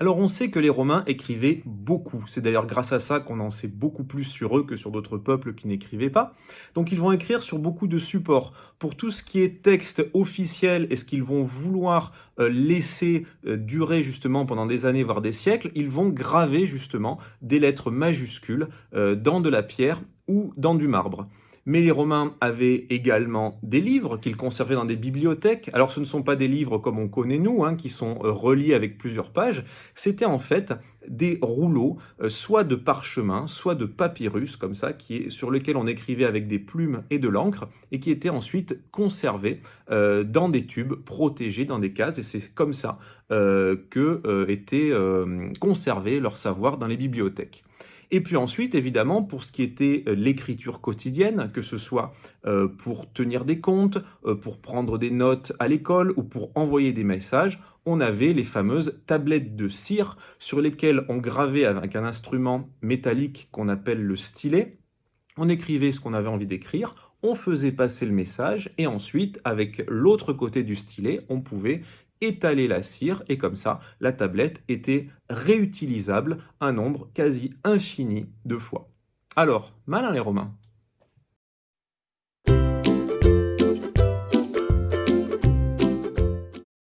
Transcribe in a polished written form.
Alors on sait que les Romains écrivaient beaucoup. C'est d'ailleurs grâce à ça qu'on en sait beaucoup plus sur eux que sur d'autres peuples qui n'écrivaient pas. Donc ils vont écrire sur beaucoup de supports. Pour tout ce qui est texte officiel et ce qu'ils vont vouloir laisser durer justement pendant des années, voire des siècles, ils vont graver justement des lettres majuscules dans de la pierre ou dans du marbre. Mais les Romains avaient également des livres qu'ils conservaient dans des bibliothèques. Alors ce ne sont pas des livres comme on connaît nous, hein, qui sont reliés avec plusieurs pages. C'était en fait des rouleaux, soit de parchemin, soit de papyrus, comme ça, sur lesquels on écrivait avec des plumes et de l'encre, et qui étaient ensuite conservés dans des tubes, protégés dans des cases. Et c'est comme ça que était conservé leur savoir dans les bibliothèques. Et puis ensuite, évidemment, pour ce qui était l'écriture quotidienne, que ce soit pour tenir des comptes, pour prendre des notes à l'école ou pour envoyer des messages, on avait les fameuses tablettes de cire sur lesquelles on gravait avec un instrument métallique qu'on appelle le stylet. On écrivait ce qu'on avait envie d'écrire, on faisait passer le message et ensuite, avec l'autre côté du stylet, on pouvait étaler la cire et comme ça, la tablette était réutilisable un nombre quasi infini de fois. Alors, malin les Romains!